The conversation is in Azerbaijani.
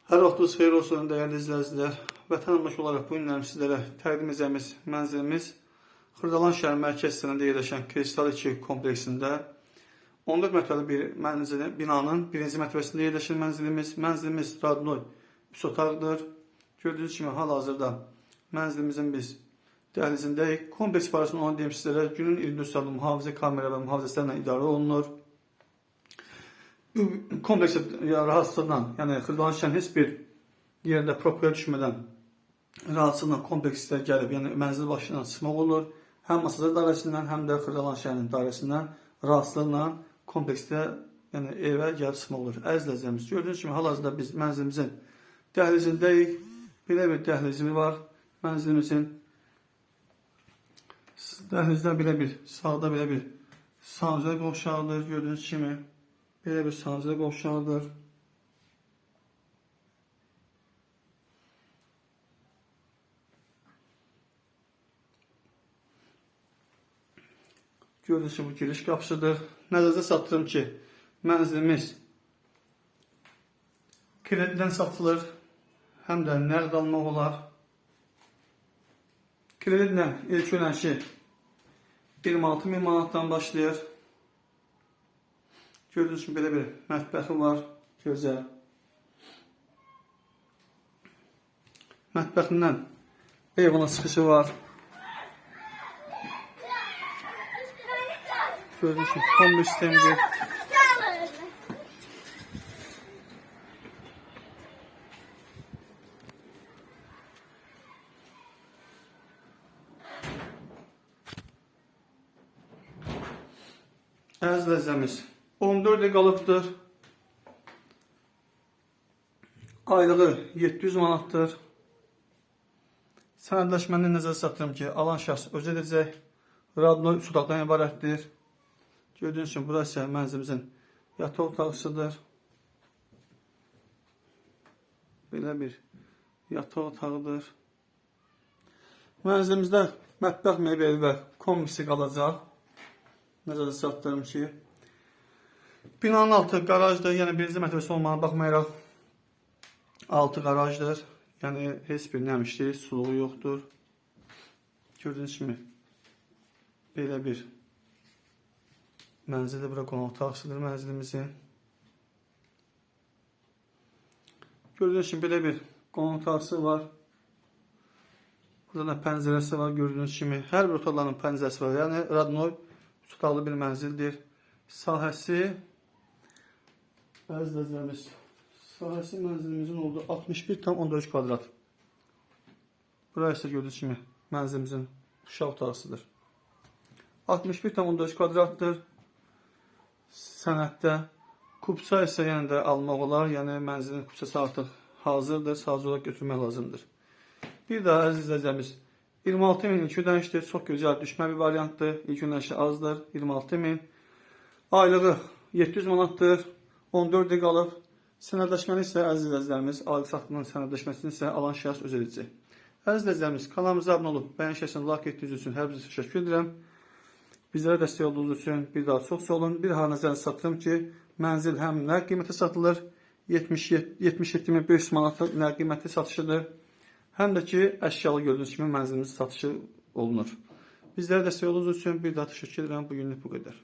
Hər vaxtınız xeyir olsun dəyərli izləyicilər. Vətəndaş olaraq bu günlərim sizlərə təqdim edəcəyimiz mənzilimiz Xırdalan şəhər mərkəz hissəsində yerləşən Kristal 2 kompleksində 14 mərtəbəli bir binanın birinci mərtəbəsində yerləşir mənzilimiz. Mənzilimiz radnoy 3 otaqdır. Gördüyünüz kimi hal-hazırda mənzilimizin biz dəhlizindəyik. Kompleks barəsində onu deyim sizlərə, günün 24 saatı mühafizə kamera və mühafizələrlə idarə olunur. Kompleksə rahatsızlıqla, yəni Xırdalan şəhərin heç bir yerində propkaya düşmədən rahatsızlıqla kompleksdə gəlib, yəni mənzil başından çıxmaq olur. Həm Asazlar dairəsindən, həm də Xırdalan şəhərinin dairəsindən rahatsızlıqla kompleksdə, yəni evə gəlib çıxmaq olur. Əziz izləyicilər, gördüyünüz kimi hal-hazırda biz mənzilimizin dəhlizindəyik. Belə bir dəhlizimiz var. Mənzilimizin dəhlizdə belə bir, sağda belə bir sancılı qovşağıdır. Gördüyünüz kimi belə bir sancılı qovşağıdır. Gördüyünüz kimi bu giriş qapısıdır. Nəzərdə çatdırım ki, mənzilimiz kredidən satılır, həm də nəqd almaq olar. Kreditlə ilk ödənişi 26.000 manatdan başlayır. Gördüyünüz kimi belə bir mətbəxi var, gözəl. Mətbəxindən eyvana çıxışı var. Gördüyünüz kimi kombi sistemidir. Əziz izləyicimiz, 14 il qalıbdır. Aylığı 700 manatdır. Sənədləşməni nəzərdə çatdırım ki, alan şəxs özü edəcək. Radnoy 3 otaqdan ibarətdir. Gördüyünüz kimi burası mənzilimizin yataq otağısıdır. Belə bir yataq otağıdır. Mənzilimizdə mətbəx mebeli və kombisi qalacaq. Nəzərdə çatdırım ki, binanın altı qarajdır, yəni birinci mərtəbəsi olmağına baxmayaraq altı qarajdır. Yəni heç bir nəmişlik, suluğu yoxdur. Gördüyünüz kimi belə bir mənzildə bura qonaq otağısıdır mənzilimizin. Gördüyünüz kimi belə bir qonaq otağısı var. Burada da pəncərəsi var, gördüyünüz kimi. Hər bir otaqların pəncərəsi var. Yəni radnoy tutaqlı bir mənzildir. Sahəsi, əziz izləyicimiz, sahəsi mənzilimizin olduğu 61,4 kvadrat. Burası isə gördüyünüz kimi mənzilimizin uşaq otağısıdır. 61,4 kvadratdır. Sənəddə kupça isə yəni də almaq olar. Yəni mənzilin kupçası artıq hazırdır. Sadəcə olaraq götürmək lazımdır. Bir daha əziz izləyicimiz, 26.000 ilk ödənişdir. Çox gözəl düşmə bir variantdır. İlk ödənişi azdır. 26.000. Aylığı 700 manatdır. 14 il qalıb. Sənədləşməni isə əziz izləyicilərimiz, alıq satqının sənədləşməsini isə alan şəxs özü edəcək. Əziz izləyicilərimiz, kanalımıza abunə olub, bəyən şəxsən like etdiyiniz üçün hər birinizə təşəkkür edirəm. Bizlərə dəstək olduğunuz üçün bir daha çox sağ olun. Bir daha nəzərdə çatdırım ki, mənzil həm nəqd qiymətə satılır, 77.500 manat nəqd qiymətli satışıdır. Həm də ki, əşyalı gördüyünüz kimi mənzilimizin satışı olunur. Bizlərə dəstək olduğunuz üçün bir daha təşəkkür edirəm. Bugünlük bu qədər.